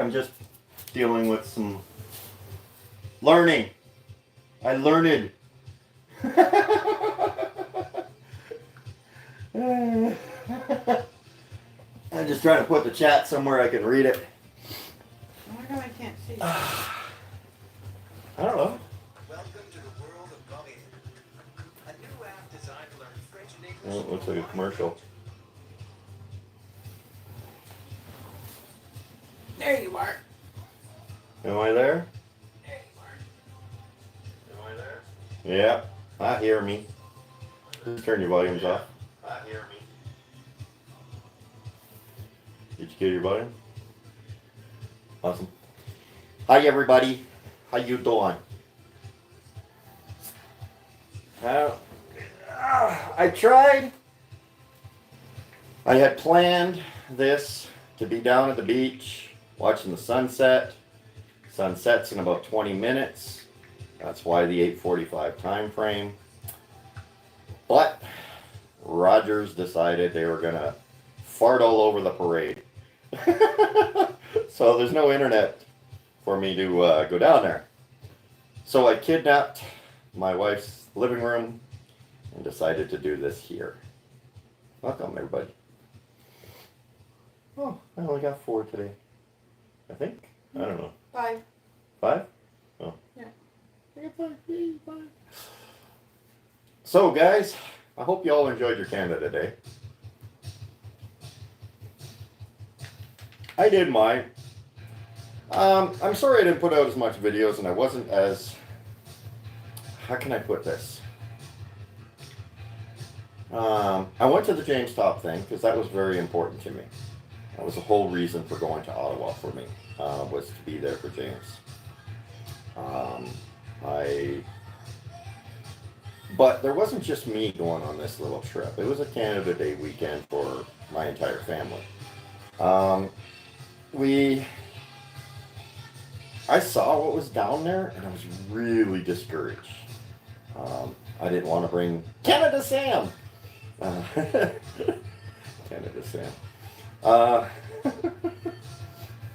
I'm just dealing with some learning. I learned. I'm just trying to put the chat somewhere I can read it. Oh my god, I can't see. I don't know. Welcome to the world of Bobby. A new app designed to learn French and English. Oh, it looks like a commercial. There you are. Am I there? There you are. Am I there? Yeah, I hear me. Just turn your volumes off. I hear me. Did you get your volume? Awesome. Hi everybody. How you doing? I tried. I had planned this to be down at the beach watching the sunset. Sunset's in about 20 minutes. That's why the 8:45 time frame. But Rogers decided they were gonna fart all over the parade. So there's no internet for me to go down there. So I kidnapped my wife's living room and decided to do this here. Welcome everybody. Oh, I only got 4 today. I think. I don't know. 5. 5? Oh. Yeah. I got 5. Yay, 5. So guys, I hope you all enjoyed your Canada Day. I did mine. I'm sorry I didn't put out as much videos and I wasn't as, how can I put this? I went to the James Top thing because that was very important to me. That was the whole reason for going to Ottawa for me, was to be there for James. But there wasn't just me going on this little trip. It was a Canada Day weekend for my entire family. I saw what was down there and I was really discouraged. I didn't want to bring Canada Sam. Canada Sam.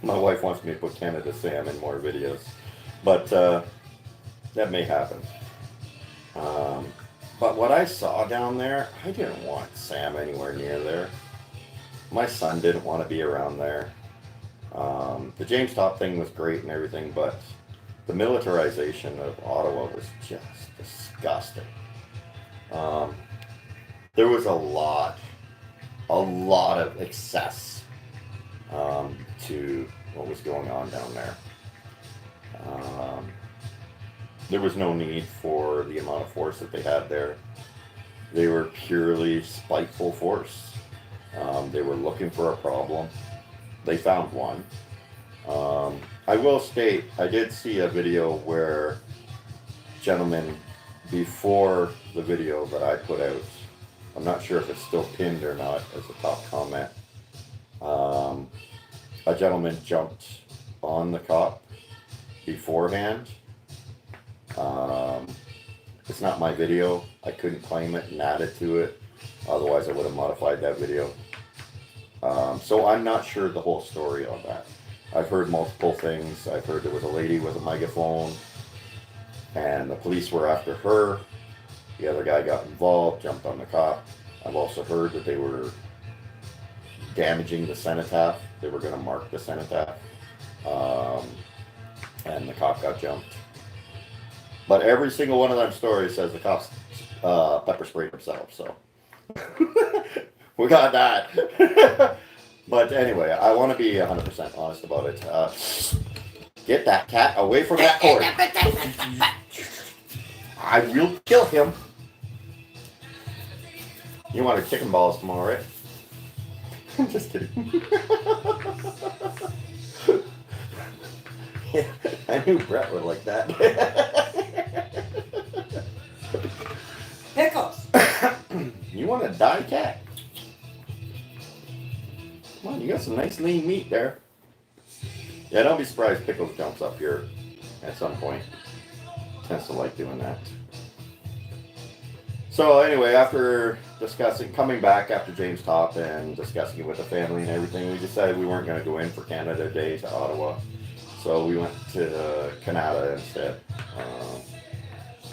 My wife wants me to put Canada Sam in more videos, but that may happen. But what I saw down there, I didn't want Sam anywhere near there. My son didn't want to be around there. The James Top thing was great and everything, but the militarization of Ottawa was just disgusting. There was a lot of excess to what was going on down there. There was no need for the amount of force that they had there. They were purely spiteful force. They were looking for a problem. They found one. I will state, I did see a video where gentlemen, before the video that I put out, I'm not sure if it's still pinned or not as a top comment, a gentleman jumped on the cop beforehand. It's not my video. I couldn't claim it and add it to it. Otherwise I would have modified that video. So I'm not sure the whole story on that. I've heard multiple things. I've heard there was a lady with a megaphone and the police were after her. The other guy got involved, jumped on the cop. I've also heard that they were damaging the cenotaph. They were going to mark the cenotaph. And the cop got jumped. But every single one of them stories says the cops pepper sprayed himself, so we got that. But anyway, I want to be 100% honest about it. Get that cat away from that cord. I will kill him. You wanted chicken balls tomorrow, right? I'm just kidding. I knew Brett would like that. Pickles. You want to die, cat? Come on, you got some nice lean meat there. Yeah, don't be surprised Pickles jumps up here at some point. Tends to like doing that. So anyway, after coming back after James Top and discussing it with the family and everything, we decided we weren't going to go in for Canada Day to Ottawa. So we went to Canada instead.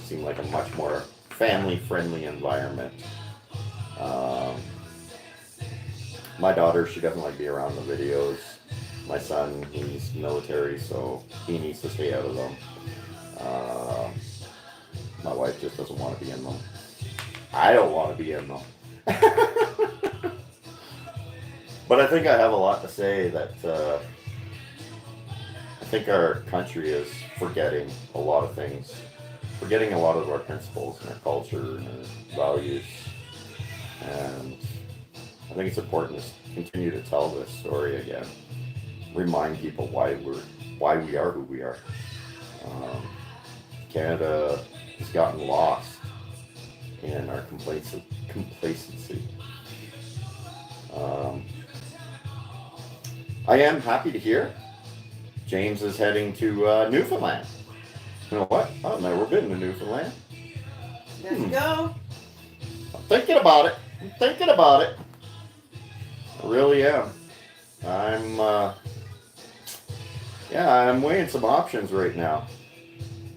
Seemed like a much more family-friendly environment. My daughter, she doesn't like to be around the videos. My son, he's military, so he needs to stay out of them. My wife just doesn't want to be in them. I don't want to be in them. But I think I have a lot to say that I think our country is forgetting a lot of things. Forgetting a lot of our principles and our culture and our values. And I think it's important to continue to tell this story again. Remind people why we are who we are. Canada has gotten lost in our complacency. I am happy to hear James is heading to Newfoundland. You know what? I've never been to Newfoundland. Let's go. I'm thinking about it. I really am. I'm weighing some options right now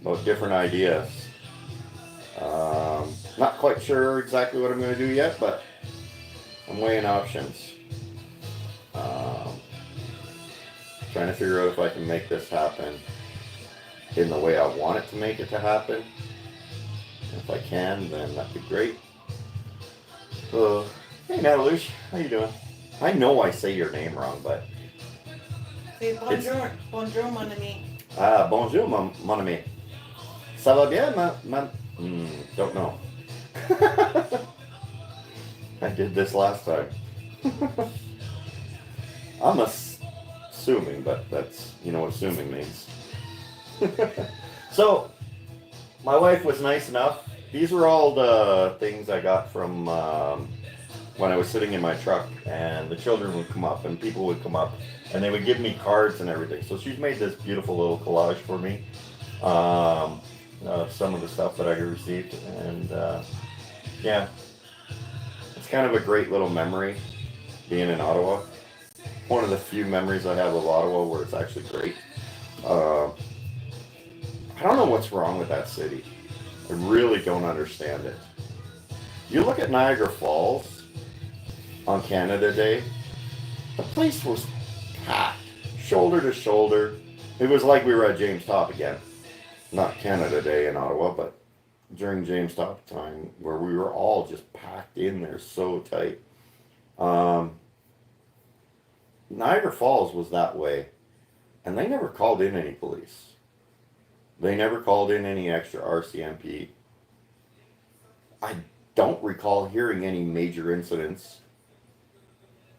about different ideas. Not quite sure exactly what I'm going to do yet, but I'm weighing options. Trying to figure out if I can make this happen in the way I want it to make it to happen. If I can, then that'd be great. Hey Natalie, how you doing? I know I say your name wrong, but... Say bonjour. Bonjour, mon ami. Bonjour, mon ami. Ça va bien, don't know. I did this last time. I'm assuming, but that's, you know what assuming means. So, my wife was nice enough. These were all the things I got from when I was sitting in my truck, and the children would come up, and people would come up, and they would give me cards and everything. So she's made this beautiful little collage for me. Some of the stuff that I received, and yeah, it's kind of a great little memory being in Ottawa. One of the few memories I have of Ottawa where it's actually great. I don't know what's wrong with that city. I really don't understand it. You look at Niagara Falls on Canada Day, the place was packed, shoulder to shoulder. It was like we were at James Top again. Not Canada Day in Ottawa, but during James Top time, where we were all just packed in there so tight. Niagara Falls was that way, and they never called in any police. They never called in any extra RCMP. I don't recall hearing any major incidents.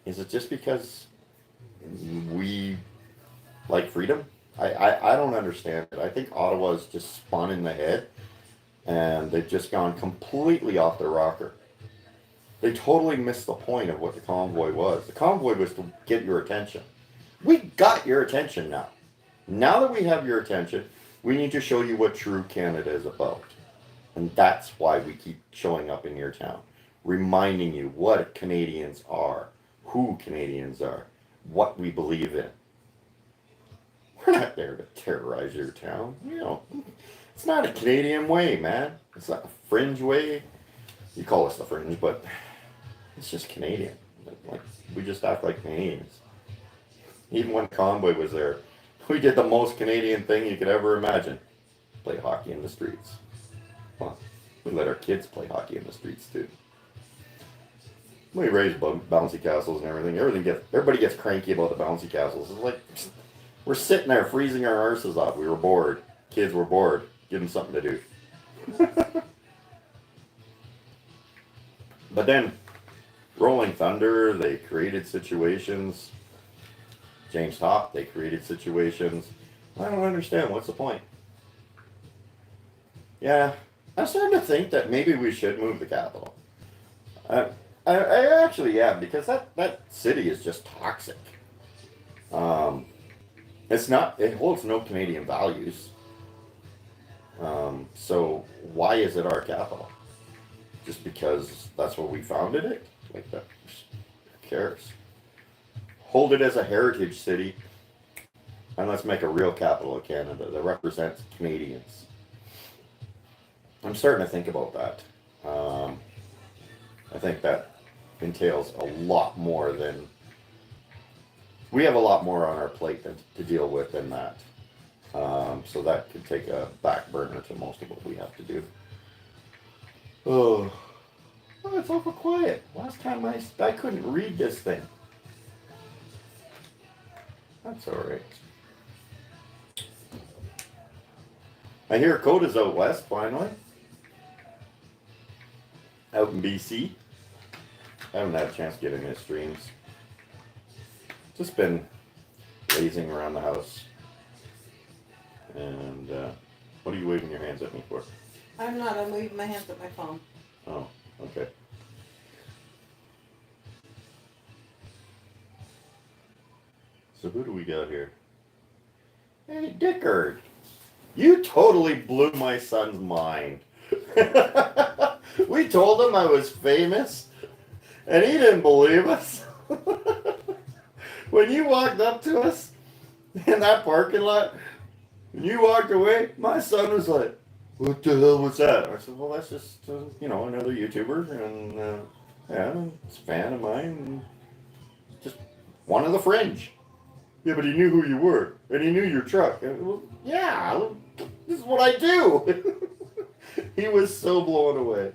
Is it just because we like freedom? I don't understand it. I think Ottawa's just spun in the head, and they've just gone completely off their rocker. They totally missed the point of what the convoy was. The convoy was to get your attention. We got your attention now. Now that we have your attention, we need to show you what true Canada is about. And that's why we keep showing up in your town, reminding you what Canadians are, who Canadians are, what we believe in. We're not there to terrorize your town. You know, it's not a Canadian way, man. It's not a Fringe way. You call us the Fringe, but it's just Canadian. Like, we just act like Canadians. Even when Convoy was there, we did the most Canadian thing you could ever imagine. Play hockey in the streets. Well, we let our kids play hockey in the streets too. We raised bouncy castles and everything. Everybody gets cranky about the bouncy castles. It's like, we're sitting there freezing our arses off. We were bored. Kids were bored. Give them something to do. But then, Rolling Thunder, they created situations. James Top, they created situations. I don't understand. What's the point? Yeah, I'm starting to think that maybe we should move the capital. I actually am, because that city is just toxic. It holds no Canadian values. So why is it our capital? just because that's what we founded it. Like that, who cares? Hold it as a heritage city, and let's make a real capital of Canada that represents Canadians. I'm starting to think about that. I think that entails a lot more than we have a lot more on our plate to deal with than that. So that could take a back burner to most of what we have to do. Oh, it's awful quiet. Last time I couldn't read this thing. That's all right. I hear Coda's out west finally. Out in BC. I haven't had a chance to get into his streams. Just been lazing around the house. And what are you waving your hands at me for? I'm not. I'm waving my hands at my phone. Oh, okay. So who do we got here? Hey, Dickard. You totally blew my son's mind. We told him I was famous, and he didn't believe us. When you walked up to us in that parking lot, and you walked away, my son was like, "What the hell was that?" I said, "Well, that's just, another YouTuber, and, yeah, it's a fan of mine, and just one of the Fringe." "Yeah, but he knew who you were, and he knew your truck." Well, yeah, this is what I do. He was so blown away.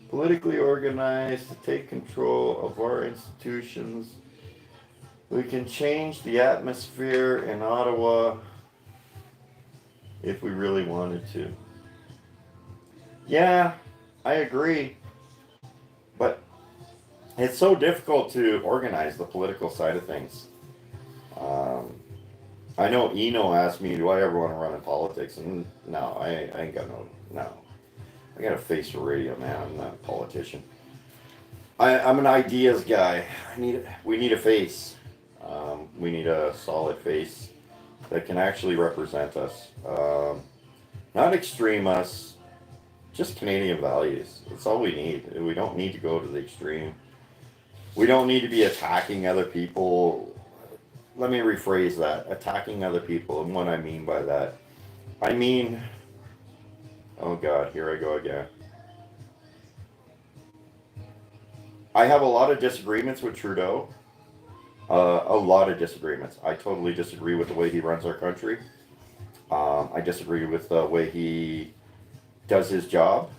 Politically organized to take control of our institutions. We can change the atmosphere in Ottawa if we really wanted to. Yeah, I agree. But it's so difficult to organize the political side of things. I know Eno asked me, do I ever want to run in politics? And no, I ain't got no. I got a face for radio, man. I'm not a politician. I'm an ideas guy. We need a face. We need a solid face that can actually represent us. Not extreme us, just Canadian values. That's all we need. We don't need to go to the extreme. We don't need to be attacking other people. Let me rephrase that. Attacking other people. And what I mean by that, I mean, oh God, here I go again. I have a lot of disagreements with Trudeau. A lot of disagreements. I totally disagree with the way he runs our country. I disagree with the way he does his job.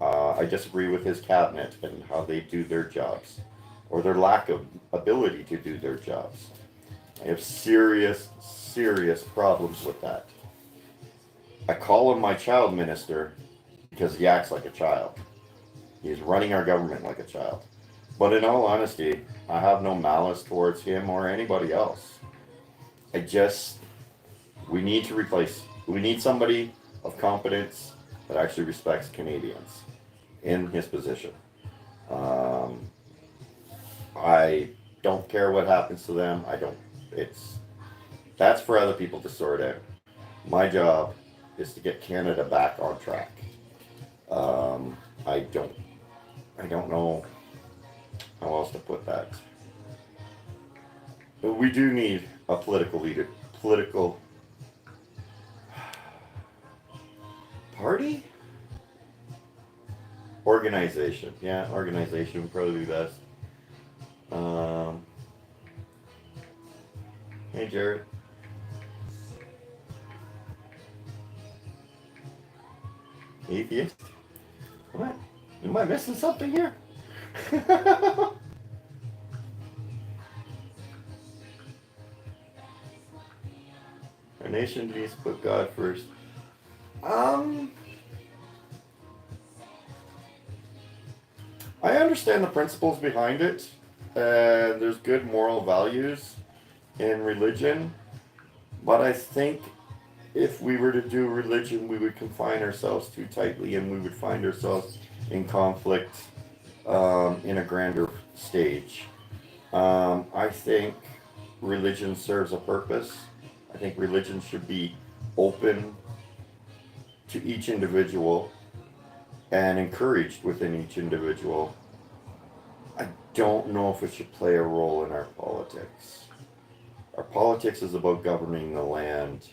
I disagree with his cabinet and how they do their jobs, or their lack of ability to do their jobs. I have serious, serious problems with that. I call him my child minister because he acts like a child. He's running our government like a child. But in all honesty, I have no malice towards him or anybody else. We need somebody of competence that actually respects Canadians in his position. I don't care what happens to them. That's for other people to sort out. My job is to get Canada back on track. I don't know how else to put that. But we do need a political leader. Political party? Organization. Yeah, organization would probably be best. Hey, Jared. Atheist? What? Am I missing something here? Our nation needs to put God first. I understand the principles behind it. There's good moral values in religion, but I think if we were to do religion, we would confine ourselves too tightly, and we would find ourselves in conflict in a grander stage. I think religion serves a purpose. I think religion should be open to each individual and encouraged within each individual, I don't know if it should play a role in our politics. Our politics is about governing the land.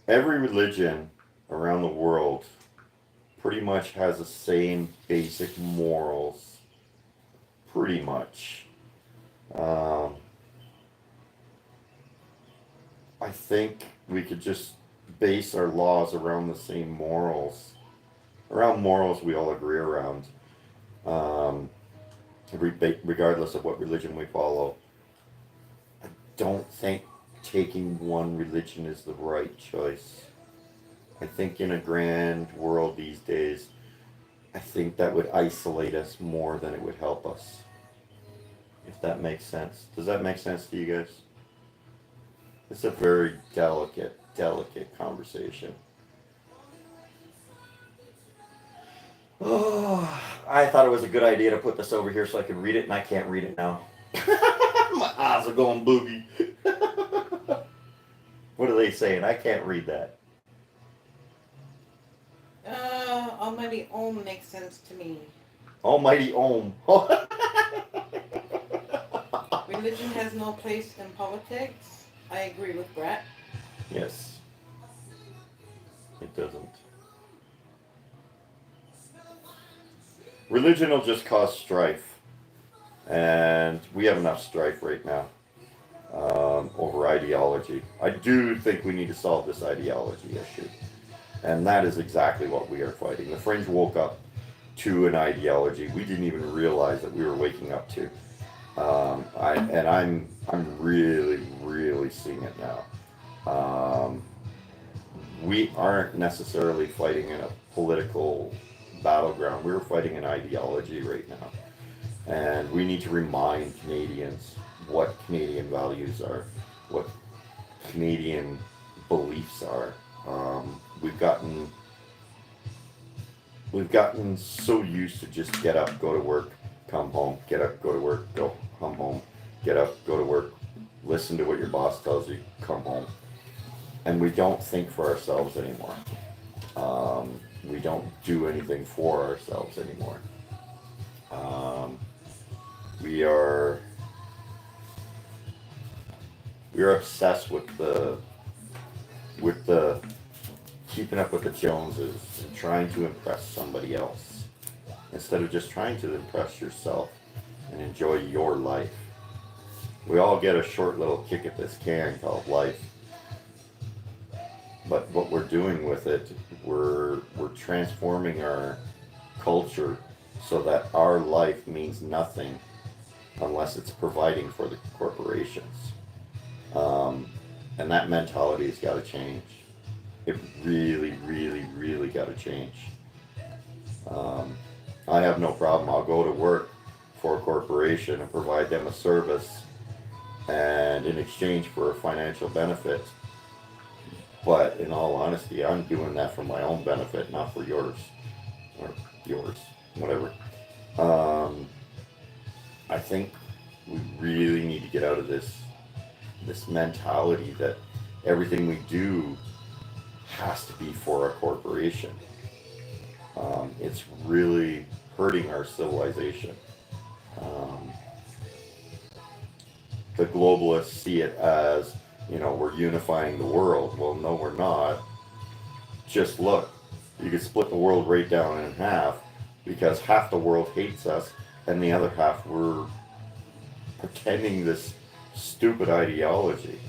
Every religion around the world pretty much has the same basic morals. Pretty much. I think we could just base our laws around the same morals. Around morals we all agree around. Regardless of what religion we follow. I don't think taking one religion is the right choice. I think in a grand world these days, I think that would isolate us more than it would help us. If that makes sense. Does that make sense to you guys? It's a very delicate conversation. Oh, I thought it was a good idea to put this over here so I could read it, and I can't read it now. My eyes are going boogie. What are they saying? I can't read that. Almighty Om makes sense to me. Almighty Om. Religion has no place in politics. I agree with Brett. Yes. It doesn't. Religion will just cause strife. And we have enough strife right now over ideology. I do think we need to solve this ideology issue. And that is exactly what we are fighting. The Fringe woke up to an ideology we didn't even realize that we were waking up to. I'm really seeing it now. We aren't necessarily fighting in a political battleground. We're fighting an ideology right now. And we need to remind Canadians what Canadian values are, what Canadian beliefs are. We've gotten so used to just get up, go to work, come home, get up, go to work, come home, get up, go to work, listen to what your boss tells you, come home. And we don't think for ourselves anymore. We don't do anything for ourselves anymore. We are obsessed with the keeping up with the Joneses and trying to impress somebody else instead of just trying to impress yourself and enjoy your life. We all get a short little kick at this can called life, but what we're doing with it, we're transforming our culture so that our life means nothing unless it's providing for the corporations. And that mentality has got to change. It really got to change. I have no problem. I'll go to work for a corporation and provide them a service and in exchange for a financial benefit. But in all honesty, I'm doing that for my own benefit, not for yours. Or yours, whatever. I think we really need to get out of this mentality that everything we do has to be for a corporation. It's really hurting our civilization. The globalists see it as, we're unifying the world. Well, no, we're not. Just look, you could split the world right down in half because half the world hates us and the other half we're pretending this stupid ideology.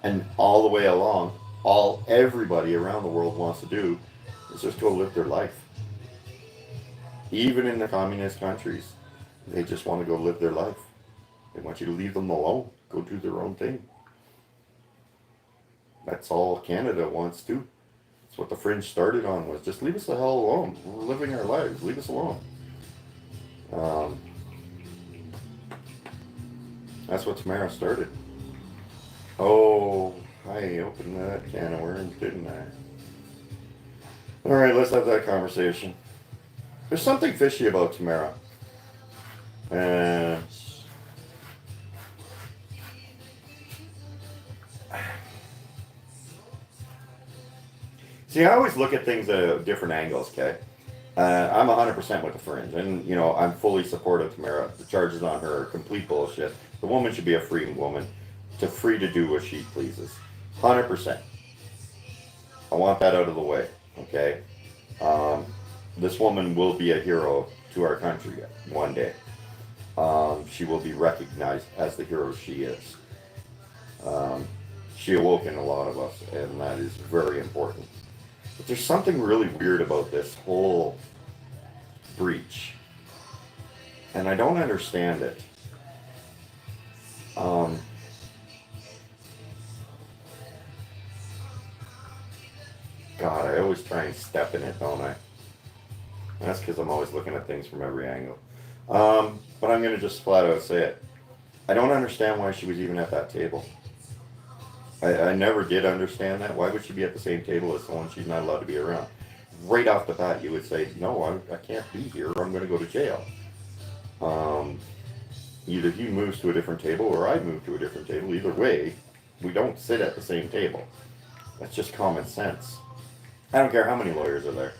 And all the way along, everybody around the world wants to do is just go live their life. Even in the communist countries, they just want to go live their life. They want you to leave them alone, go do their own thing. That's all Canada wants too. That's what the Fringe started on, was just leave us the hell alone. We're living our lives, leave us alone. That's what Tamara started. Oh, I opened that can of worms, didn't I? Alright, let's have that conversation. There's something fishy about Tamara. And See, I always look at things at different angles, okay? I'm 100% with the Fringe, and, you know, I'm fully supportive of Tamara. The charges on her are complete bullshit. The woman should be a free woman, free to do what she pleases. 100%. I want that out of the way, okay? This woman will be a hero to our country one day. She will be recognized as the hero she is. She awoke in a lot of us, and that is very important. But there's something really weird about this whole breach, and I don't understand it. God, I always try and step in it, don't I? That's because I'm always looking at things from every angle. But I'm going to just flat out say it. I don't understand why she was even at that table. I never did understand that. Why would she be at the same table as someone she's not allowed to be around? Right off the bat, you would say, no, I can't be here, or I'm going to go to jail. Either he moves to a different table or I move to a different table. Either way, we don't sit at the same table. That's just common sense. I don't care how many lawyers are there.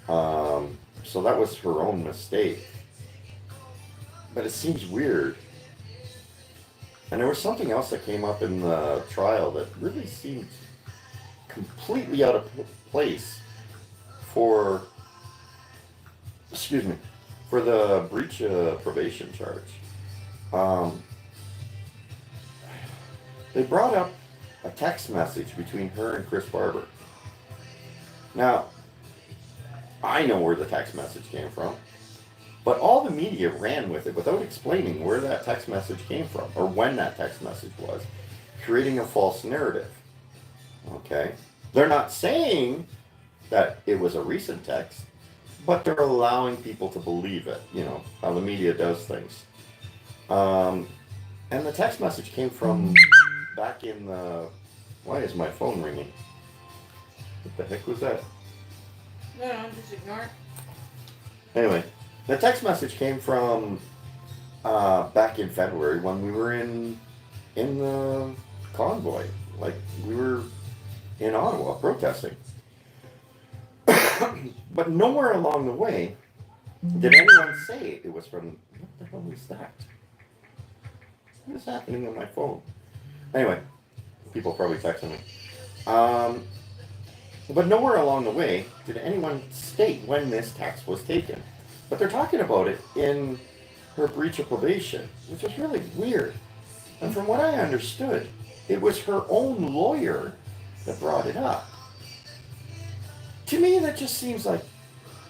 So that was her own mistake. But it seems weird. And there was something else that came up in the trial that really seemed completely out of place for, for the breach of probation charge. They brought up a text message between her and Chris Barber. Now, I know where the text message came from. But all the media ran with it without explaining where that text message came from or when that text message was, creating a false narrative. Okay? They're not saying that it was a recent text, but they're allowing people to believe it, you know, how the media does things. And the text message came from back in the... Why is my phone ringing? What the heck was that? No, just ignore it. Anyway. The text message came from back in February when we were in the convoy. Like, we were in Ottawa protesting. But nowhere along the way did anyone say it was from... What the hell is that? What is happening on my phone? Anyway, people probably texting me. But nowhere along the way did anyone state when this text was taken. But they're talking about it in her breach of probation, which is really weird. And from what I understood, it was her own lawyer that brought it up. To me, that just seems like,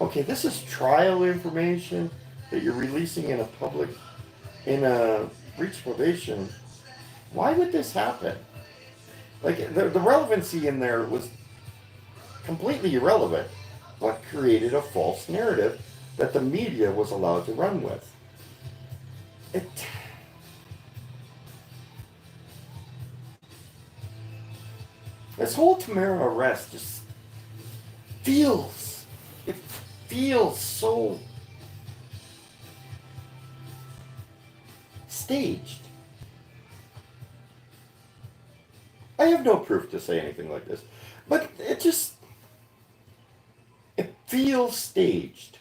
okay, this is trial information that you're releasing in a breach of probation. Why would this happen? Like, the relevancy in there was completely irrelevant, but created a false narrative that the media was allowed to run with. This whole Tamara arrest just feels so staged. I have no proof to say anything like this, but it feels staged.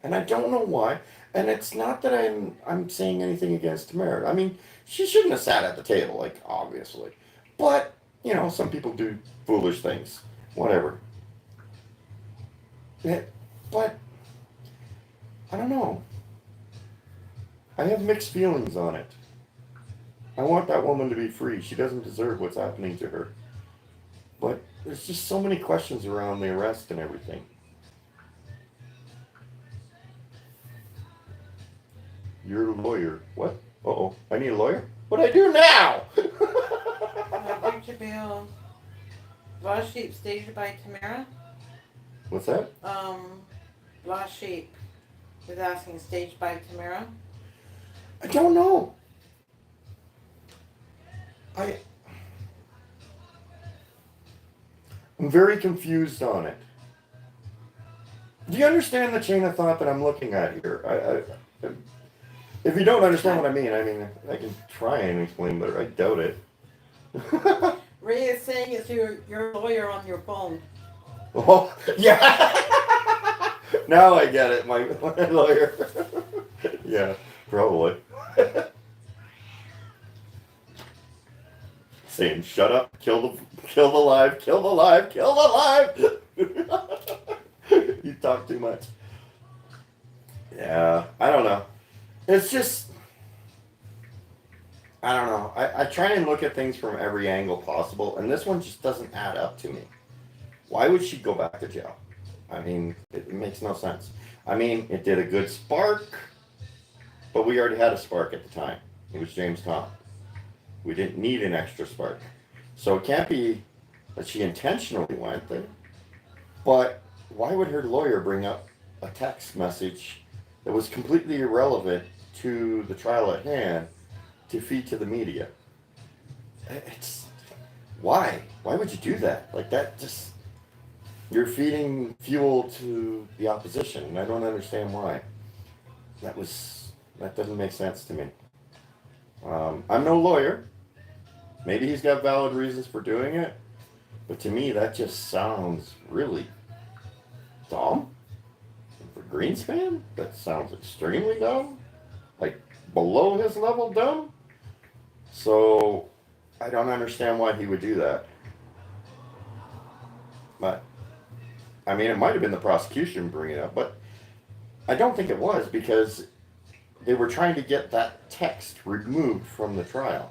And I don't know why. And it's not that I'm saying anything against Tamara. I mean, she shouldn't have sat at the table, like, obviously. But, you know, some people do foolish things. Whatever. But, I don't know. I have mixed feelings on it. I want that woman to be free. She doesn't deserve what's happening to her. But there's just so many questions around the arrest and everything. You're a lawyer. What? Uh-oh. I need a lawyer? What do I do now? Breach of bill. Lost Sheep staged by Tamara. What's that? Lost Sheep was asking staged by Tamara. I don't know. I'm very confused on it. Do you understand the chain of thought that I'm looking at here? If you don't understand what I mean, I can try and explain, but I doubt it. Ray is saying it's your lawyer on your phone. Oh, yeah. Now I get it, my lawyer. Yeah, probably. Saying, shut up, kill the live, kill the live, kill the live. You talk too much. Yeah, I don't know. It's just, I don't know. I try and look at things from every angle possible, and this one just doesn't add up to me. Why would she go back to jail? I mean, it makes no sense. I mean, it did a good spark, but we already had a spark at the time. It was James Tom. We didn't need an extra spark. So it can't be that she intentionally went there. But why would her lawyer bring up a text message that was completely irrelevant to the trial at hand to feed to the media? It's why? Why would you do that? Like that just you're feeding fuel to the opposition, and I don't understand why. That doesn't make sense to me. I'm no lawyer. Maybe he's got valid reasons for doing it, but to me that just sounds really dumb. And for Greenspan, that sounds extremely dumb, like below his level dumb. So I don't understand why he would do that. But I mean, it might have been the prosecution bringing it up, but I don't think it was because they were trying to get that text removed from the trial.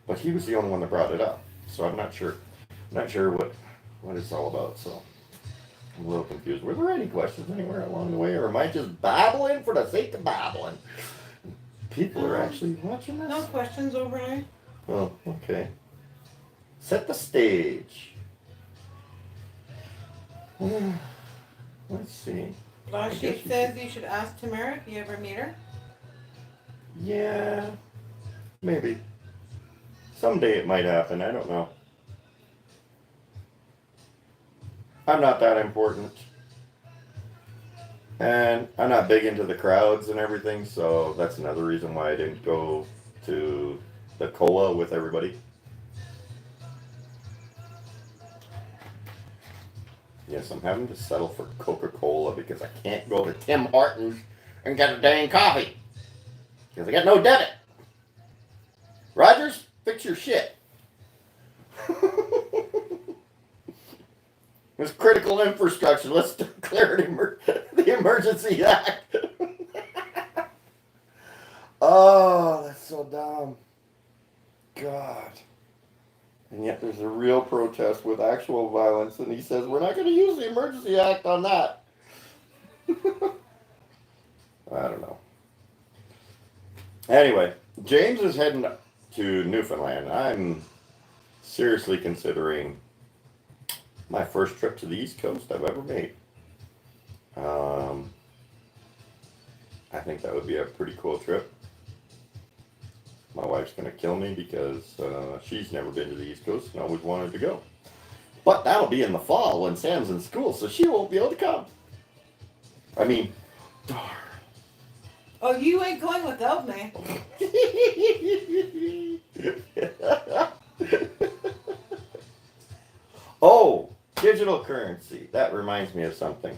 But he was the only one that brought it up, so I'm not sure. I'm not sure what it's all about. So I'm a little confused. Were there any questions anywhere along the way, or am I just babbling for the sake of babbling? People are actually watching this. No questions overnight. Oh, okay. Set the stage. Let's see. Lost Sheep says you should ask Tamara if you ever meet her. Yeah, maybe. Someday it might happen. I don't know. I'm not that important. And I'm not big into the crowds and everything, so that's another reason why I didn't go to the cola with everybody. Yes, I'm having to settle for Coca-Cola because I can't go to Tim Hortons and get a dang coffee. Because I got no debit. Rogers, fix your shit. It's critical infrastructure. Let's declare the Emergency Act. Oh, that's so dumb. God. And yet there's a real protest with actual violence, and he says, we're not going to use the Emergency Act on that. I don't know. Anyway, James is heading to Newfoundland. I'm seriously considering my first trip to the East Coast I've ever made. I think that would be a pretty cool trip. My wife's going to kill me because she's never been to the East Coast and always wanted to go. But that'll be in the fall when Sam's in school, so she won't be able to come. I mean, darn. Oh, you ain't going without me. Oh, digital currency. That reminds me of something.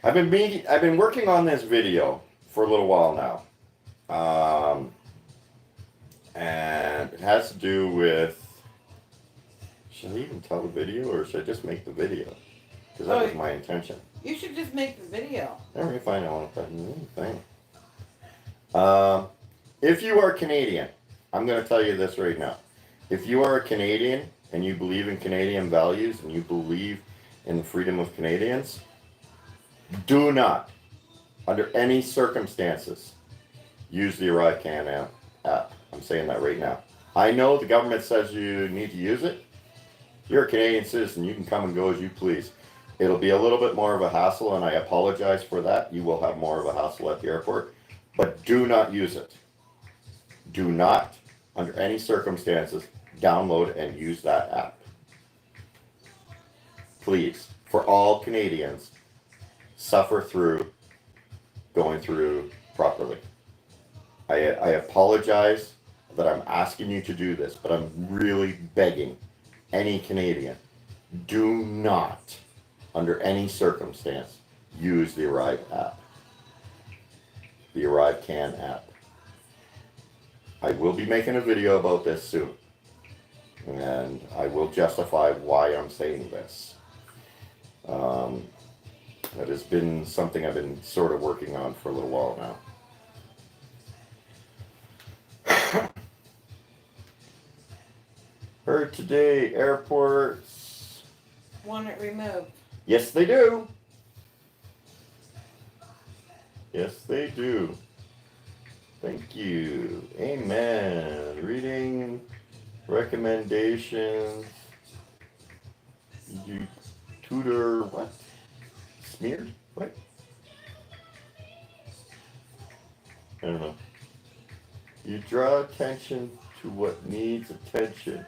I've been working on this video for a little while now. And it has to do with, should I even tell the video or should I just make the video? Because that was my intention. You should just make the video. Let me find out what that thing. If you are Canadian, I'm going to tell you this right now. If you are a Canadian and you believe in Canadian values and you believe in the freedom of Canadians, do not, under any circumstances, use the ArriveCan app. I'm saying that right now. I know the government says you need to use it. You're a Canadian citizen. You can come and go as you please. It'll be a little bit more of a hassle, and I apologize for that. You will have more of a hassle at the airport. But do not use it. Do not, under any circumstances, download and use that app. Please, for all Canadians, suffer through going through properly. I apologize that I'm asking you to do this, but I'm really begging any Canadian, do not, under any circumstance, use the Arrive app. The Arrive Can app. I will be making a video about this soon. And I will justify why I'm saying this. That has been something I've been sort of working on for a little while now. Heard today, airports Want it removed. yes, they do. Yes, they do. Thank you. Amen. Reading recommendations. You tutor what? Smeared? What? I don't know. You draw attention to what needs attention.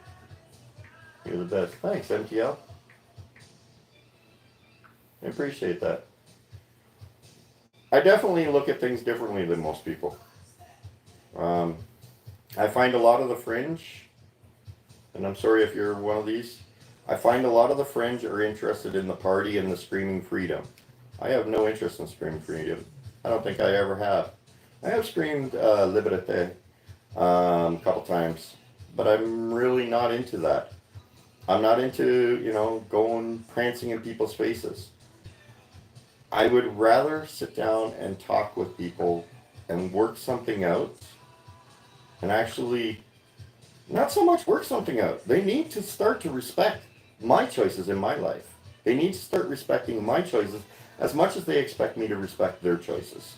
You're the best. Thanks, MTL. I appreciate that. I definitely look at things differently than most people. I find a lot of the Fringe, and I'm sorry if you're one of these, I find a lot of the Fringe are interested in the party and the screaming freedom. I have no interest in screaming freedom. I don't think I ever have. I have screamed Liberté a couple times, but I'm really not into that. I'm not into, going prancing in people's faces. I would rather sit down and talk with people and work something out, and actually not so much work something out. They need to start to respect my choices in my life. They need to start respecting my choices as much as they expect me to respect their choices.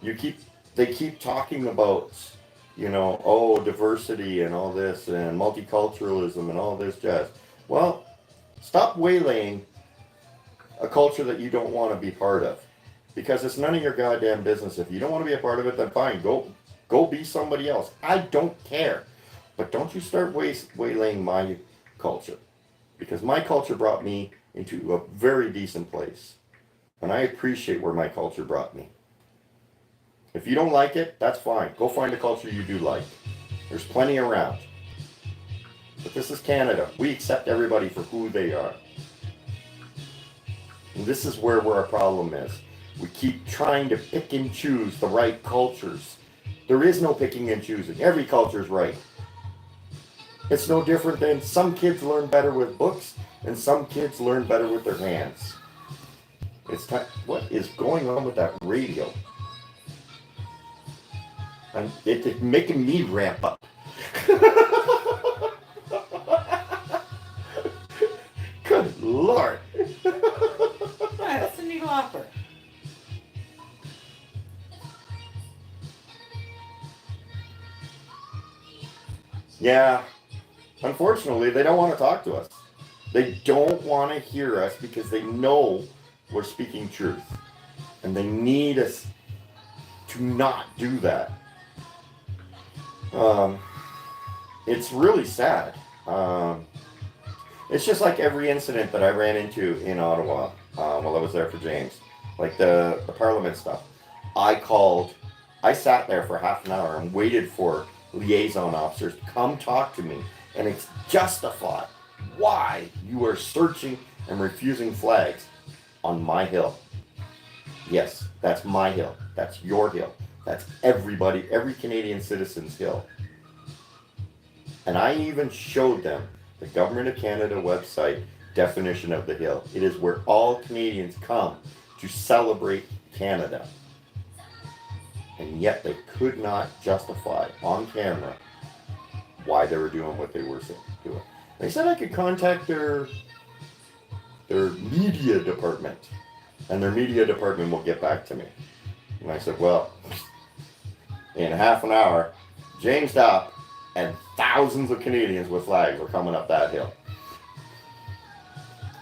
They keep talking about, diversity and all this and multiculturalism and all this jazz. Well, stop waylaying a culture that you don't want to be part of, because it's none of your goddamn business. If you don't want to be a part of it, then fine, go be somebody else. I don't care, but don't you start waylaying my culture, because my culture brought me into a very decent place, and I appreciate where my culture brought me. If you don't like it, that's fine. Go find a culture you do like. There's plenty around. But this is Canada. We accept everybody for who they are. And this is where our problem is. We keep trying to pick and choose the right cultures. There is no picking and choosing. Every culture is right. It's no different than some kids learn better with books and some kids learn better with their hands. It's time. What is going on with that radio? And it's making me ramp up. Good Lord. That's the new offer. Yeah. Unfortunately, they don't want to talk to us. They don't want to hear us because they know we're speaking truth. And they need us to not do that. It's really sad. It's just like every incident that I ran into in Ottawa while I was there for James. Like the Parliament stuff. I sat there for half an hour and waited for liaison officers to come talk to me and justify why you are searching and refusing flags on my hill. Yes, that's my hill. That's your hill. That's every Canadian citizen's hill. And I even showed them the Government of Canada website definition of the hill. It is where all Canadians come to celebrate Canada. And yet they could not justify on camera why they were doing what they were doing. They said I could contact their media department, and their media department will get back to me. And I said, well, in half an hour, James stopped, and thousands of Canadians with flags were coming up that hill.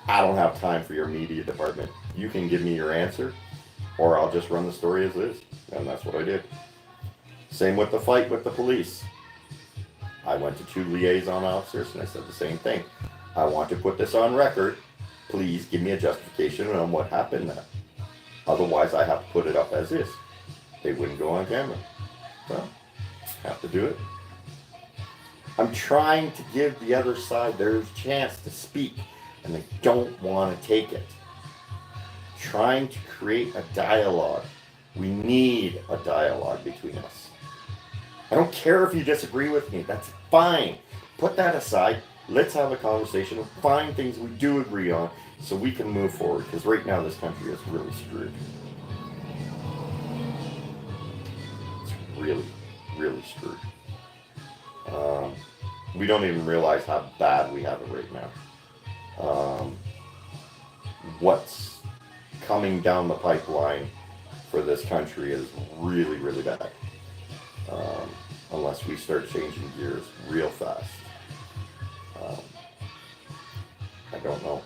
I don't have time for your media department. You can give me your answer, or I'll just run the story as is. And that's what I did. Same with the fight with the police. I went to 2 liaison officers and I said the same thing. I want to put this on record. Please give me a justification on what happened there. Otherwise, I have to put it up as is. They wouldn't go on camera. So, have to do it. I'm trying to give the other side their chance to speak, and they don't want to take it. Trying to create a dialogue. We need a dialogue between us. I don't care if you disagree with me. That's fine. Put that aside. Let's have a conversation and find things we do agree on so we can move forward. Because right now this country is really screwed. It's really, really screwed. We don't even realize how bad we have it right now. What's coming down the pipeline for this country is really, really bad. Unless we start changing gears real fast. I don't know.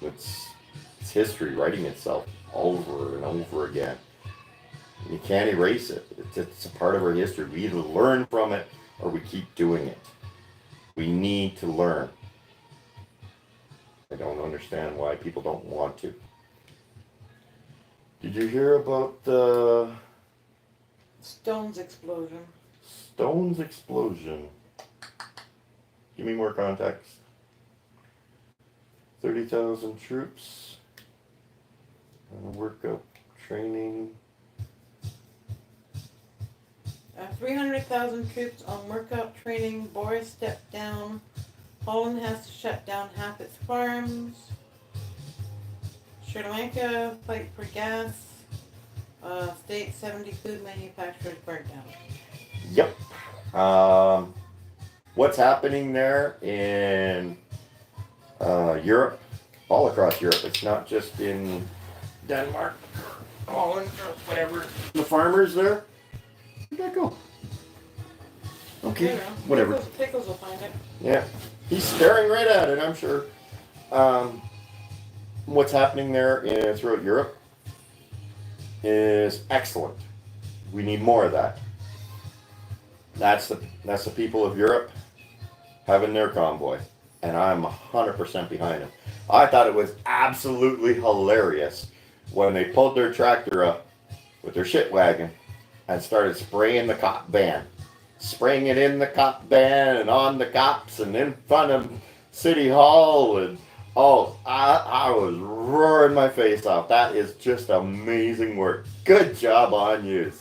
It's history writing itself over and over again. You can't erase it. It's a part of our history. We either learn from it or we keep doing it. We need to learn. I don't understand why people don't want to. Did you hear about the Stones explosion. Stones explosion? Give me more context. 30,000 troops. Workout training. 300,000 troops on workout training. Boris stepped down. Holland has to shut down half its farms. Sri Lanka fight for gas. State 70 food manufacturers burnt down. Yep. What's happening there in Europe? All across Europe. It's not just in Denmark, Holland, or whatever. The farmers there. Where'd that go? Okay, whatever. Pickles will find it. Yeah, he's staring right at it, I'm sure. What's happening there throughout Europe is excellent. We need more of that. That's the people of Europe having their convoy, and I'm 100% behind them. I thought it was absolutely hilarious when they pulled their tractor up with their shit wagon and started spraying the cop van. Spraying it in the cop van and on the cops and in front of City Hall. And I was roaring my face off. That is just amazing work. Good job on you.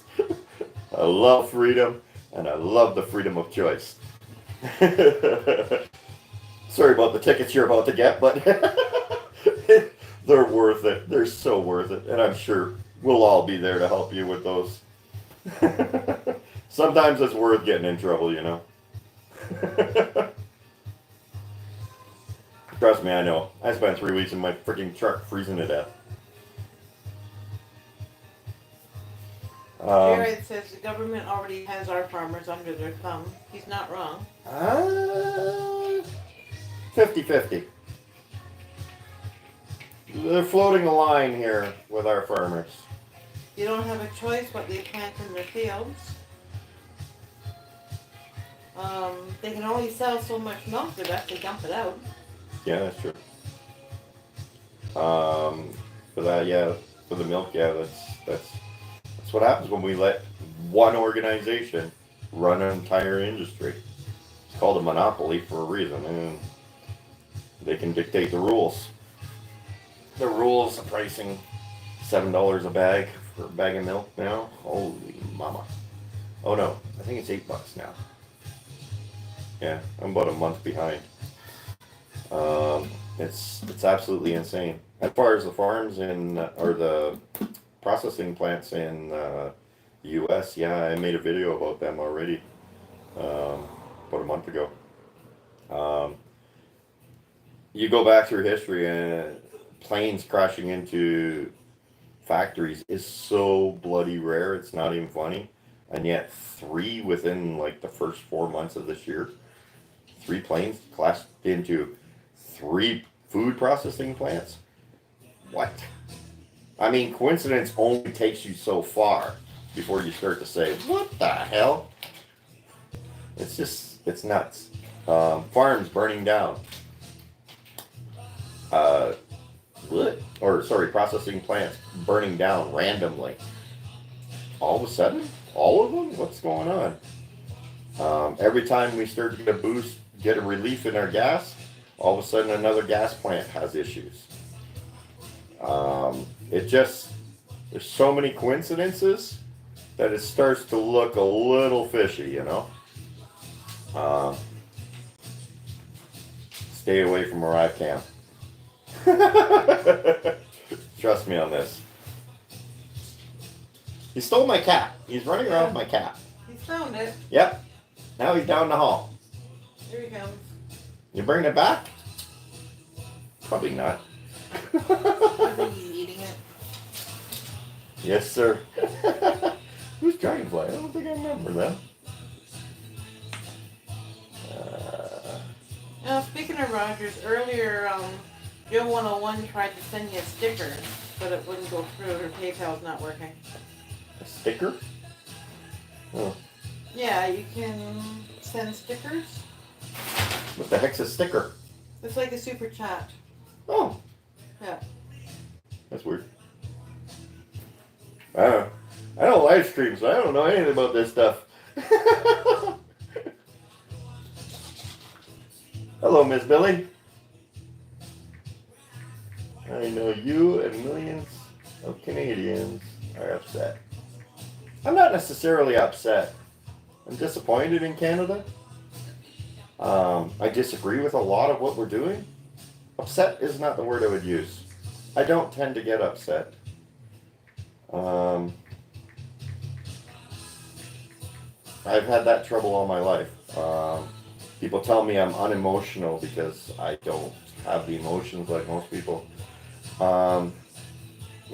I love freedom, and I love the freedom of choice. Sorry about the tickets you're about to get, but they're worth it. They're so worth it, and I'm sure we'll all be there to help you with those. Sometimes it's worth getting in trouble, you know. Trust me, I know. I spent 3 weeks in my freaking truck freezing to death. Jared says the government already has our farmers under their thumb. He's not wrong. 50-50. They're floating a line here with our farmers. You don't have a choice what they plant in their fields. They can only sell so much milk, the rest they dump it out. Yeah, that's true. For that, yeah, for the milk, yeah, that's what happens when we let one organization run an entire industry. It's called a monopoly for a reason, and they can dictate the rules. The rules, the pricing, $7 a bag for a bag of milk now. Holy mama! Oh no, I think it's $8 now. Yeah, I'm about a month behind. It's absolutely insane. As far as the farms or the processing plants in the U.S., yeah, I made a video about them already about a month ago. You go back through history and planes crashing into factories is so bloody rare, it's not even funny. And yet 3 within like the first 4 months of this year, 3 planes crashed into 3 food processing plants. What? I mean, coincidence only takes you so far before you start to say, what the hell? It's nuts. Farms burning down. Processing plants burning down randomly. All of a sudden, all of them? What's going on? Every time we start to get a boost, get a relief in our gas, all of a sudden another gas plant has issues. There's so many coincidences that it starts to look a little fishy, you know. Stay away from where I can. Trust me on this. He stole my cat. He's running around with my cat. He found it. Yep. Now he's down the hall. Here he comes. You bringing it back? Probably not. I think he's eating it. Yes, sir. Who's Dragonfly? I don't think I remember them. Now, speaking of Rogers, earlier, Joe 101 tried to send you a sticker, but it wouldn't go through. Her PayPal's not working. A sticker? Oh. Yeah, you can send stickers. What the heck's a sticker? It's like a super chat. Oh. Yeah. That's weird. I don't live stream, so I don't know anything about this stuff. Hello, Miss Billy. I know you and millions of Canadians are upset. I'm not necessarily upset. I'm disappointed in Canada. I disagree with a lot of what we're doing. Upset is not the word I would use. I don't tend to get upset. I've had that trouble all my life. People tell me I'm unemotional because I don't have the emotions like most people.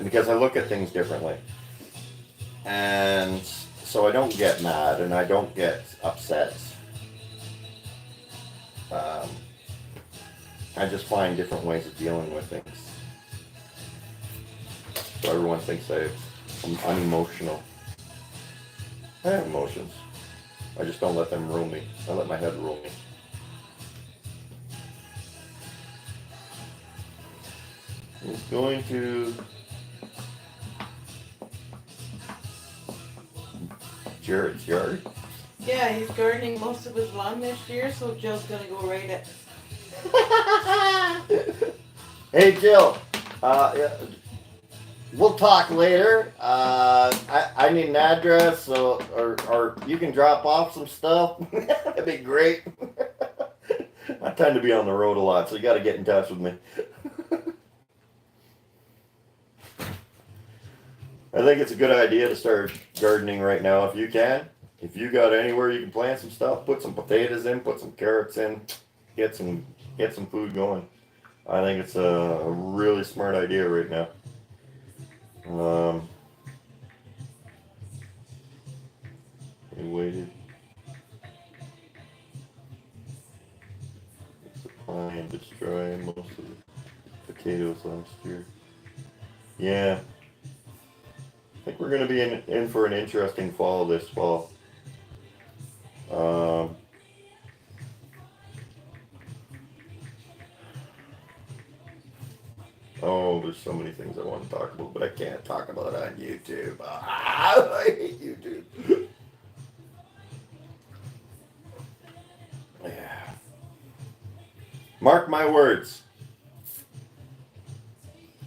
Because I look at things differently. And so I don't get mad and I don't get upset. I just find different ways of dealing with things. So everyone thinks I'm unemotional. I have emotions. I just don't let them rule me. I let my head rule me. He's going to Jared's yard. Yeah, he's gardening most of his lawn this year, so Joe's gonna go rate it. Hey Jill, we'll talk later. I need an address, so or you can drop off some stuff. That'd be great. I tend to be on the road a lot, so you got to get in touch with me. I think it's a good idea to start gardening right now if you can. If you got anywhere you can plant some stuff, put some potatoes in, put some carrots in, get some food going. I think it's a really smart idea right now. We waited. Supply and destroy most of the potatoes last year. Yeah. I think we're going to be in for an interesting fall this fall. Oh, there's so many things I want to talk about, but I can't talk about it on YouTube. I hate YouTube. Yeah. Mark my words.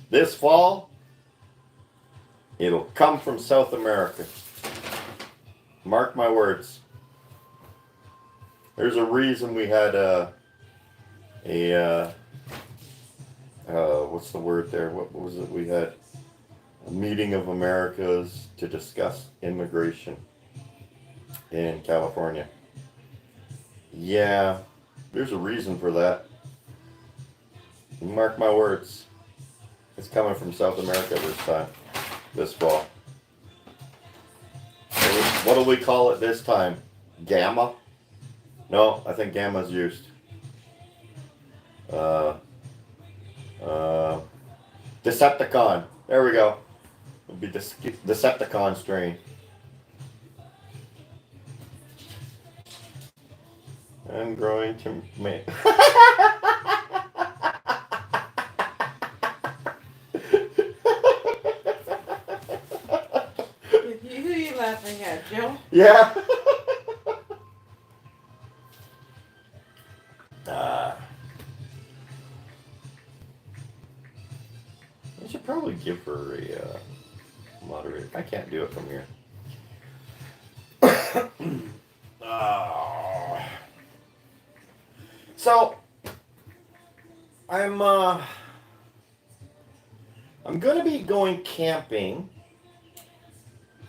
This fall, it'll come from South America. Mark my words. There's a reason we had what's the word there? What was it? We had a meeting of Americas to discuss immigration in California. Yeah, there's a reason for that. Mark my words. It's coming from South America this time, this fall. What do we call it this time? Gamma? No, I think gamma's used. Decepticon. There we go. It'll be Decepticon strain. I'm growing to make. Who you laughing at, Joe? Yeah. I should probably give her a moderator. I can't do it from here. Ah. So I'm gonna be going camping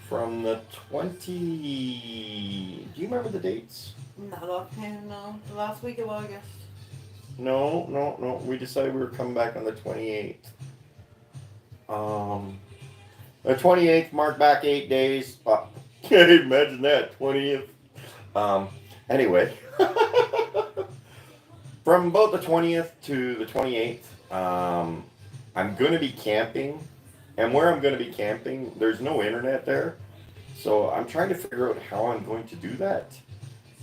from the 20. Do you remember the dates? Not offhand, no. The last week of August. No. We decided we were coming back on the 28th. The 28th marked back 8 days. Imagine that, 20th. Anyway, from about the 20th to the 28th, I'm going to be camping. And where I'm going to be camping, there's no internet there. So I'm trying to figure out how I'm going to do that.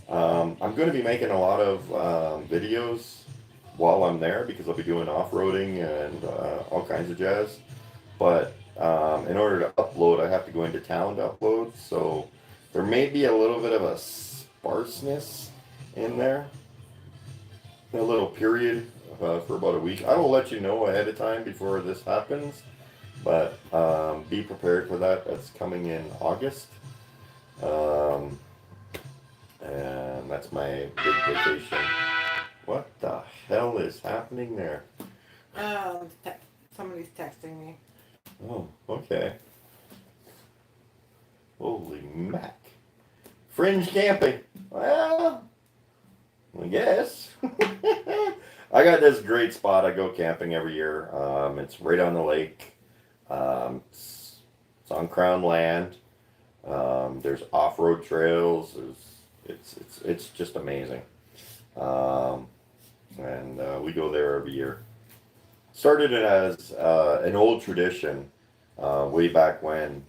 I'm going to be making a lot of videos while I'm there because I'll be doing off-roading and all kinds of jazz. But in order to upload, I have to go into town to upload. So there may be a little bit of a sparseness in there. A little period for about a week. I will let you know ahead of time before this happens. But be prepared for that. That's coming in August. And that's my big vacation. What the hell is happening there? Somebody's texting me. Oh, okay. Holy mac. Fringe camping. Well, I guess. I got this great spot. I go camping every year. It's right on the lake. It's on Crown land. There's off-road trails. It's just amazing. And we go there every year. Started it as an old tradition way back when.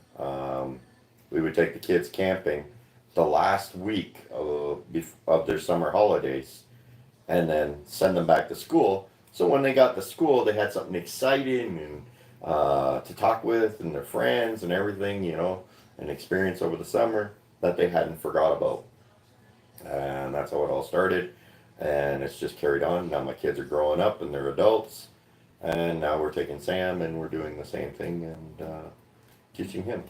We would take the kids camping the last week of their summer holidays and then send them back to school. So when they got to school, they had something exciting and to talk with and their friends and everything, you know, an experience over the summer that they hadn't forgot about. And that's how it all started. And it's just carried on. Now my kids are growing up and they're adults. And now we're taking Sam and we're doing the same thing and teaching him.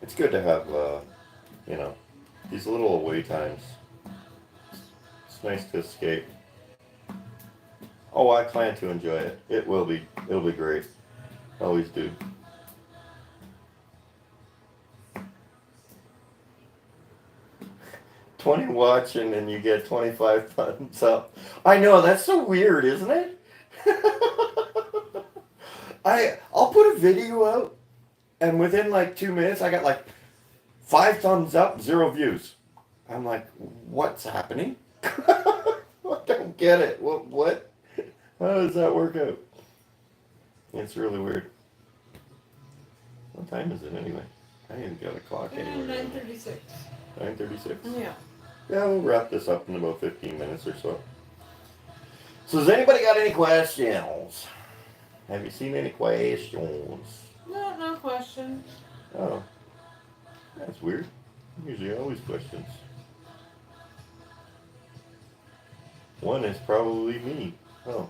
It's good to have, you know, these little away times. It's nice to escape. Oh, I plan to enjoy it. It'll be great. Always do. $20 watching and you get 25 thumbs up. I know, that's so weird, isn't it? I'll put a video out and within like 2 minutes I got like 5 thumbs up, 0 views. I'm like, what's happening? I don't get it. What? How does that work out? It's really weird. What time is it anyway? I ain't got a clock anywhere. 9:36. 9:36? Yeah. Yeah, we'll wrap this up in about 15 minutes or so. So has anybody got any questions? Have you seen any questions? No questions. Oh. That's weird. Usually always questions. One is probably me. Oh.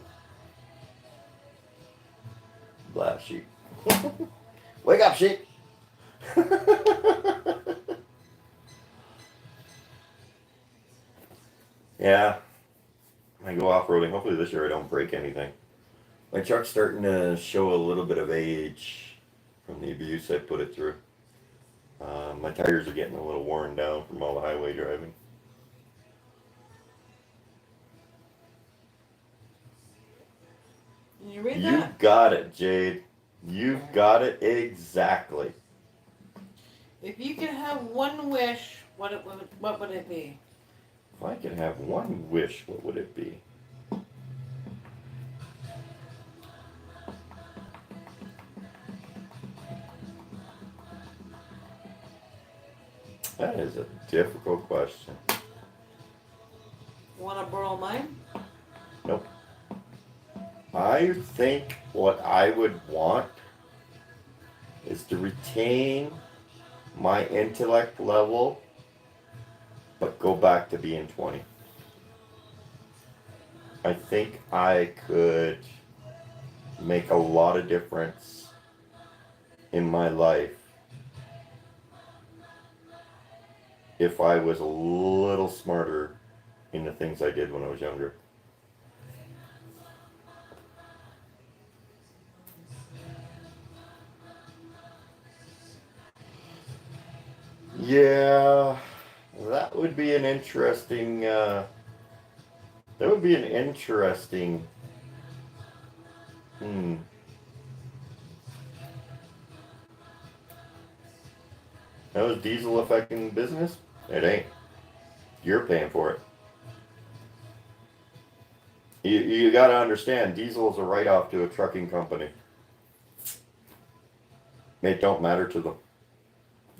Black sheep. Wake up, sheep! Yeah. I go off-roading. Hopefully this year I don't break anything. My truck's starting to show a little bit of age from the abuse I put it through. My tires are getting a little worn down from all the highway driving. Can you read You that? got it, Jade. You've got it exactly. If you could have one wish, what would it be? If I could have one wish, what would it be? That is a difficult question. Want to borrow mine? Nope. I think what I would want is to retain my intellect level, but go back to being 20. I think I could make a lot of difference in my life if I was a little smarter in the things I did when I was younger. Yeah, that would be an interesting. That would be an interesting. Hmm. How is diesel affecting business? It ain't. You're paying for it. You got to understand, diesel is a write-off to a trucking company. It don't matter to them.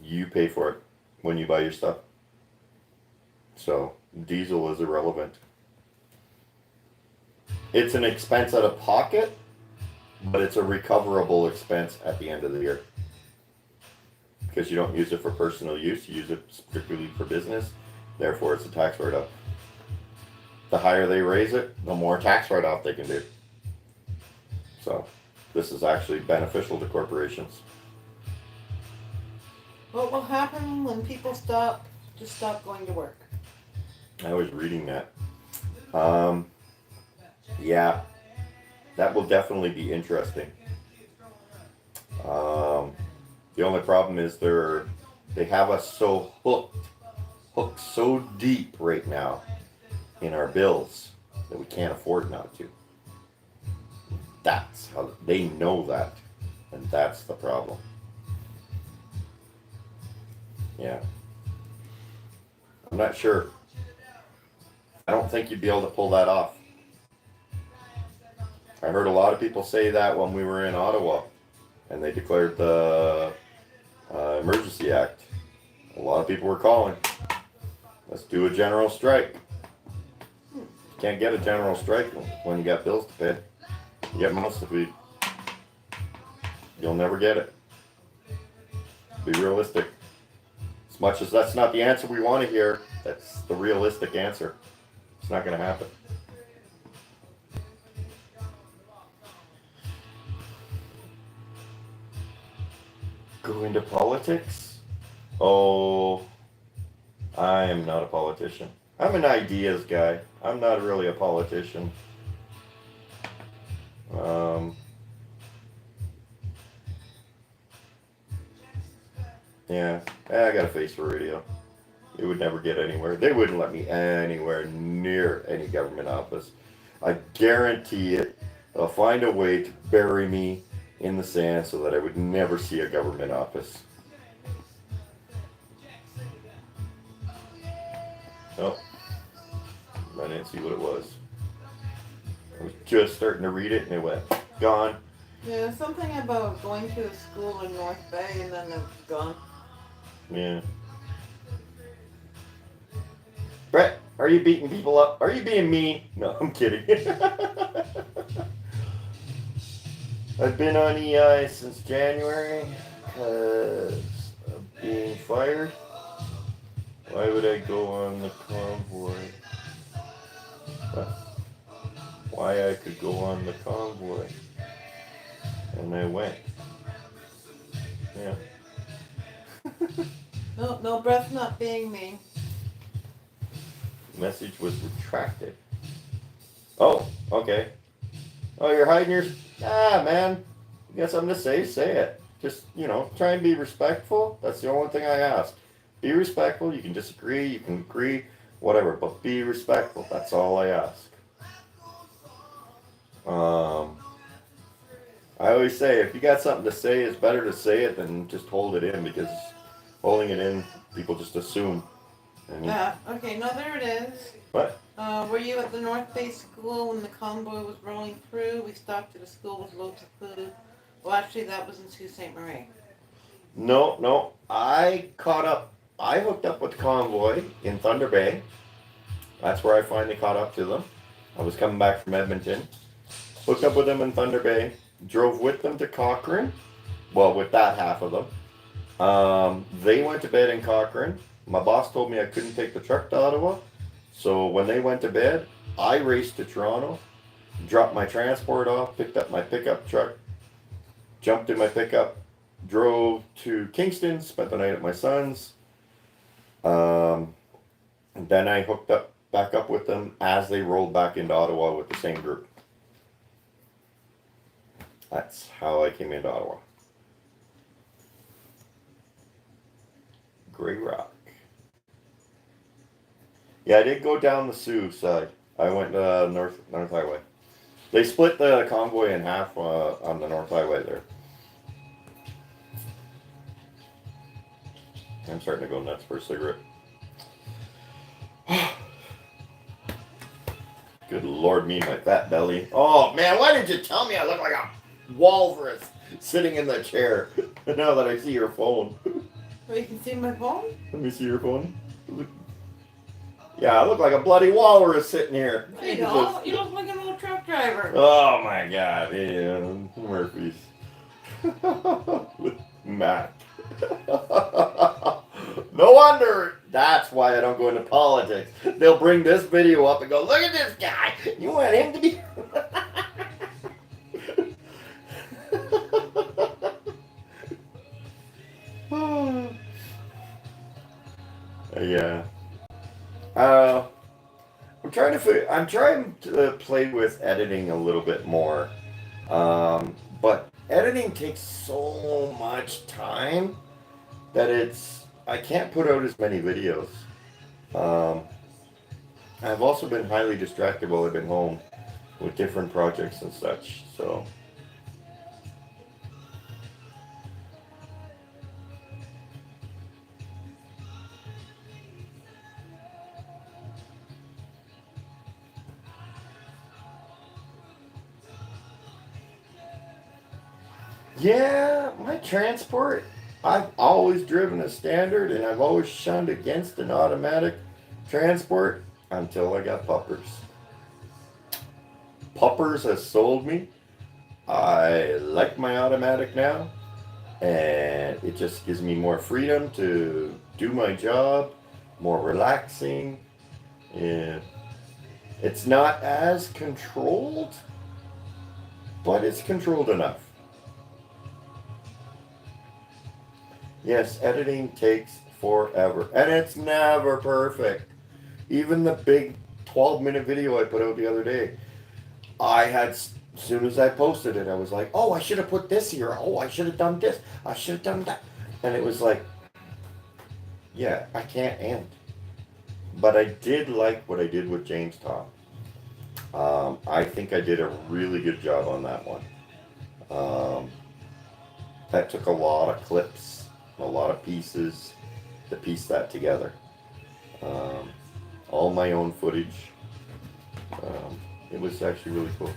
You pay for it when you buy your stuff. So diesel is irrelevant. It's an expense out of pocket, but it's a recoverable expense at the end of the year. Because you don't use it for personal use, you use it strictly for business. Therefore, it's a tax write-off. The higher they raise it, the more tax write-off they can do. So this is actually beneficial to corporations. What will happen when people stop going to work? I was reading that. Yeah, that will definitely be interesting. The only problem is they have us so hooked so deep right now in our bills that we can't afford not to. That's how they know that, and that's the problem. Yeah, I'm not sure. I don't think you'd be able to pull that off. I heard a lot of people say that when we were in Ottawa and they declared the Emergency Act. A lot of people were calling. Let's do a general strike. You can't get a general strike when you got bills to pay. You get mouths to feed. You'll never get it. Be realistic. As much as that's not the answer we want to hear, that's the realistic answer. It's not going to happen. Go into politics? Oh, I am not a politician. I'm an ideas guy. I'm not really a politician. Yeah, I got a face for radio. It would never get anywhere. They wouldn't let me anywhere near any government office. I guarantee it. They'll find a way to bury me in the sand so that I would never see a government office. Oh, I didn't see what it was. I was just starting to read it and it went gone. Yeah, something about going to a school in North Bay and then it's gone. Yeah. Brett, are you beating people up? Are you being mean? No, I'm kidding. I've been on EI since January because of being fired. Why would I go on the convoy? Why I could go on the convoy. And I went. Yeah. No, Brett's not being mean. Message was retracted. Oh, okay. Oh, you're hiding your... Ah, man. You got something to say? Say it. Just, try and be respectful. That's the only thing I ask. Be respectful. You can disagree. You can agree. Whatever. But be respectful. That's all I ask. I always say, if you got something to say, it's better to say it than just hold it in, because holding it in, people just assume. Yeah, okay, no, there it is. What? Were you at the North Bay School when the convoy was rolling through? We stopped at a school with loads of food. Well, actually, that was in Sault Ste. Marie. No. I hooked up with the convoy in Thunder Bay. That's where I finally caught up to them. I was coming back from Edmonton. Hooked up with them in Thunder Bay. Drove with them to Cochrane. Well, with that half of them. They went to bed in Cochrane. My boss told me I couldn't take the truck to Ottawa. So when they went to bed, I raced to Toronto, dropped my transport off, picked up my pickup truck, jumped in my pickup, drove to Kingston, spent the night at my son's. And then I hooked up back up with them as they rolled back into Ottawa with the same group. That's how I came into Ottawa. Grey Rock. Yeah, I did go down the Sioux side. I went North Highway. They split the convoy in half on the North Highway there. I'm starting to go nuts for a cigarette. Good Lord, me and my fat belly. Oh man, why didn't you tell me I look like a walrus sitting in the chair? Now that I see your phone. Oh, you can see my phone? Let me see your phone. Yeah, I look like a bloody walrus sitting here. You don't. You look like an old truck driver. Oh my God, yeah, Murphy's. With Matt. No wonder. That's why I don't go into politics. They'll bring this video up and go, look at this guy. You want him to be... Yeah. I'm trying to play with editing a little bit more. But editing takes so much time that I can't put out as many videos. I've also been highly distracted while I've been home with different projects and such, so. Yeah, my transport, I've always driven a standard and I've always shunned against an automatic transport until I got Puppers. Puppers has sold me. I like my automatic now and it just gives me more freedom to do my job, more relaxing. Yeah. It's not as controlled, but it's controlled enough. Yes, editing takes forever. And it's never perfect. Even the big 12-minute video I put out the other day, as soon as I posted it, I was like, oh, I should have put this here. Oh, I should have done this. I should have done that. And it was like, yeah, I can't end. But I did like what I did with James Top. I think I did a really good job on that one. That took a lot of clips. A lot of pieces to piece that together. All my own footage. It was actually really cool.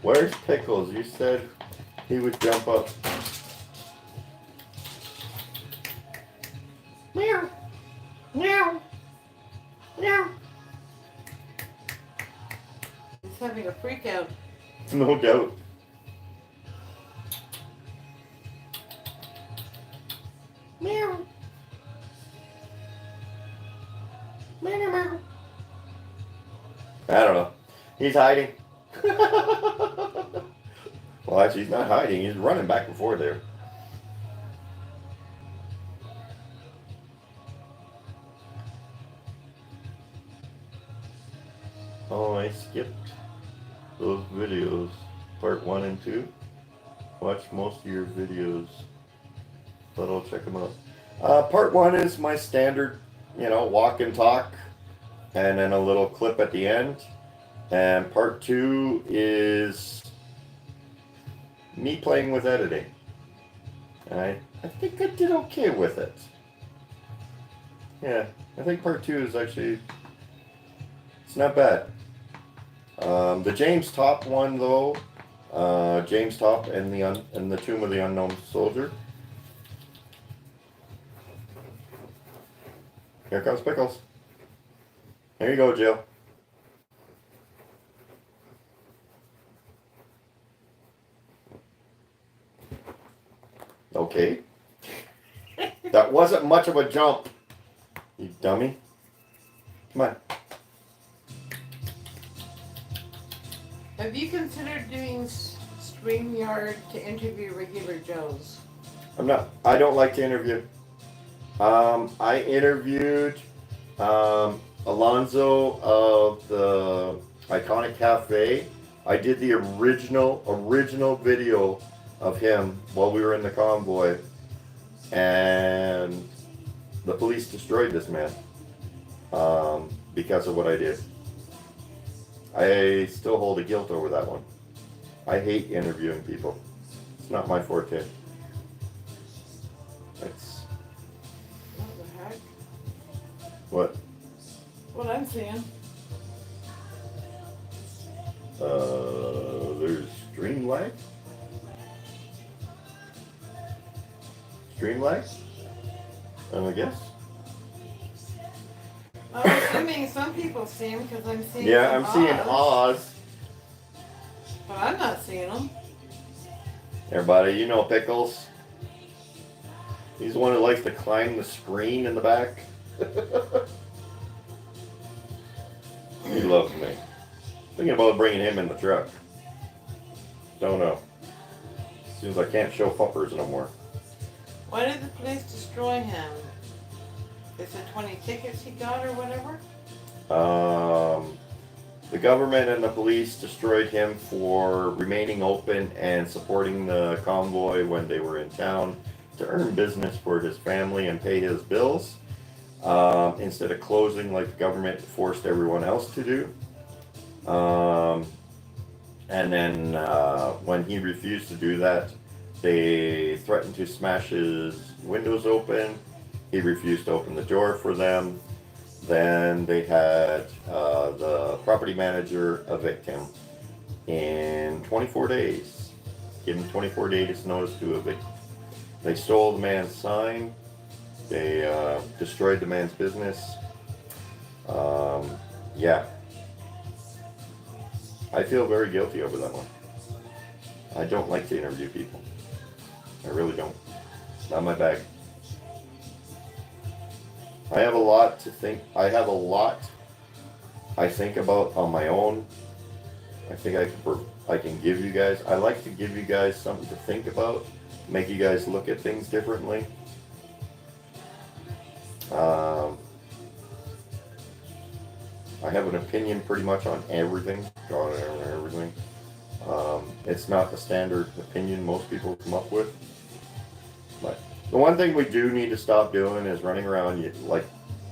Where's Pickles? You said he would jump up. Meow. Meow. Meow. He's having a freak out. No doubt. Meow. Meow, meow. I don't know. He's hiding. Well, actually, he's not hiding. He's running back and forth there. Oh, I skipped those videos. Part 1 and 2. Watch most of your videos, but I'll check them out. Part 1 is my standard, walk and talk, and then a little clip at the end. And part 2 is me playing with editing. And I think I did okay with it. Yeah, I think part 2 is actually, it's not bad. The James Top one though, James Top and the Tomb of the Unknown Soldier. Here comes Pickles. There you go, Jill. Okay. That wasn't much of a jump. You dummy. Come on. Have you considered doing StreamYard to interview regular Joes? I don't like to interview. I interviewed Alonzo of the Iconic Cafe. I did the original video of him while we were in the convoy, and the police destroyed this man because of what I did. I still hold a guilt over that one. I hate interviewing people. It's not my forte. It's What the heck? what? What I'm seeing. There's stream lag? Stream lag? I guess. I'm assuming some people see him because I'm seeing. Yeah, some I'm seeing Oz, Oz. but I'm not seeing them. Everybody, you know Pickles. He's the one who likes to climb the screen in the back. He loves me. Thinking about bringing him in the truck. Don't know. Seems I can't show fuppers no more. Why did the police destroy him? Is it 20 tickets he got or whatever? The government and the police destroyed him for remaining open and supporting the convoy when they were in town to earn business for his family and pay his bills, instead of closing like the government forced everyone else to do. And then when he refused to do that, they threatened to smash his windows open. He refused to open the door for them. Then they had the property manager evict him in 24 days. Give him 24 days notice to evict. They stole the man's sign. They destroyed the man's business. Yeah. I feel very guilty over that one. I don't like to interview people. I really don't. It's not my bag. I have a lot to think. I have a lot I think about on my own. I think I can give you guys. I like to give you guys something to think about, make you guys look at things differently. I have an opinion pretty much on everything. It's not the standard opinion most people come up with. But the one thing we do need to stop doing is running around like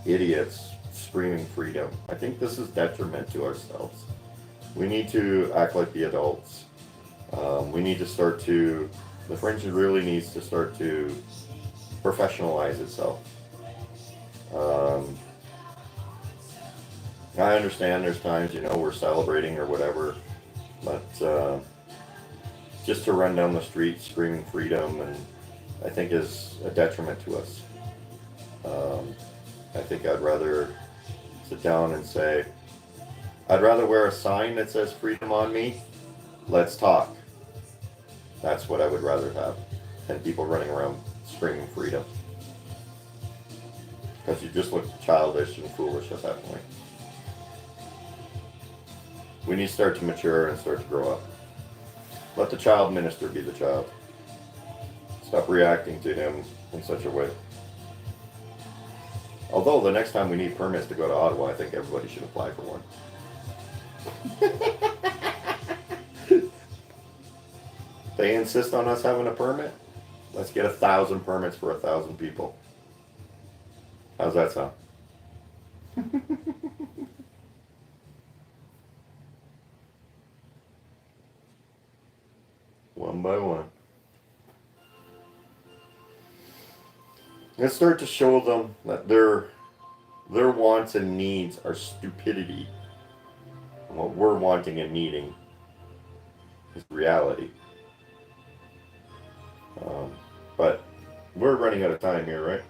idiots screaming freedom. I think this is detriment to ourselves. We need to act like the adults. We need to start to, the Fringe really needs to start to professionalize itself. I understand there's times, we're celebrating or whatever, but just to run down the street screaming freedom, and I think is a detriment to us. I think I'd rather sit down and say, I'd rather wear a sign that says freedom on me. Let's talk. That's what I would rather have than people running around screaming freedom. Because you just look childish and foolish at that point. We need to start to mature and start to grow up. Let the child minister be the child. Stop reacting to him in such a way. Although the next time we need permits to go to Ottawa, I think everybody should apply for one. They insist on us having a permit. Let's get 1,000 permits for 1,000 people. How's that sound? One by one. Let's start to show them that their wants and needs are stupidity. And what we're wanting and needing is reality. But we're running out of time here, right?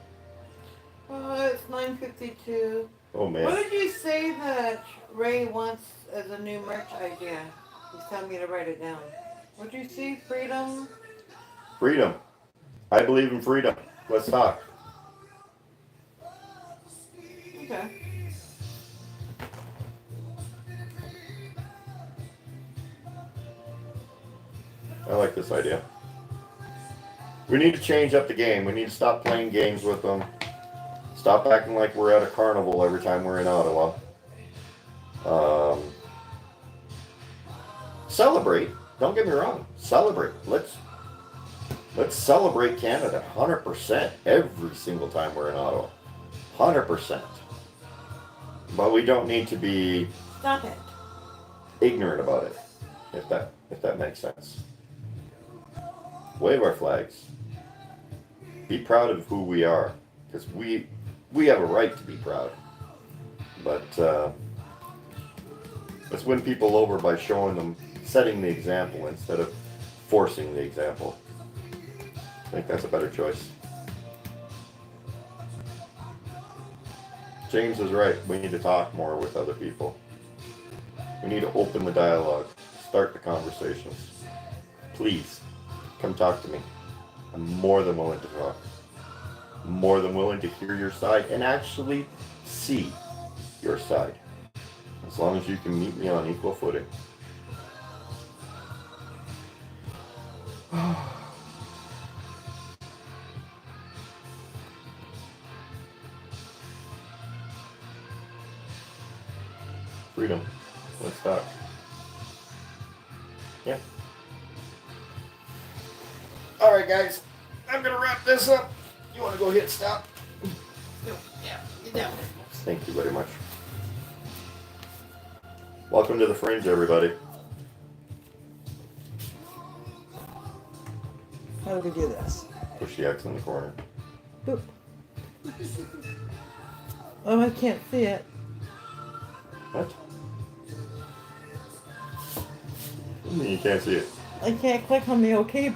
It's 9:52. Oh man. What did you say that Ray wants as a new merch idea? He's telling me to write it down. What did you say? Freedom? Freedom. I believe in freedom. Let's talk. Okay. I like this idea. We need to change up the game. We need to stop playing games with them. Stop acting like we're at a carnival every time we're in Ottawa. Celebrate. Don't get me wrong. Celebrate. Let's celebrate Canada 100% every single time we're in Ottawa. 100%. But we don't need to be Stop it. ignorant about it. If that makes sense. Wave our flags. Be proud of who we are, because we have a right to be proud. But let's win people over by showing them, setting the example instead of forcing the example. I think that's a better choice. James is right. We need to talk more with other people. We need to open the dialogue, start the conversations. Please, come talk to me. I'm more than willing to talk. I'm more than willing to hear your side and actually see your side. As long as you can meet me on equal footing. Freedom. Let's talk. Yeah. All right, guys. I'm gonna wrap this up. You want to go hit stop? Yeah, get down. Thank you very much. Welcome to the Fringe, everybody. How do we do this? Push the X in the corner. Boop. Oh, I can't see it. What? You mean you can't see it? I can't click on the OK button.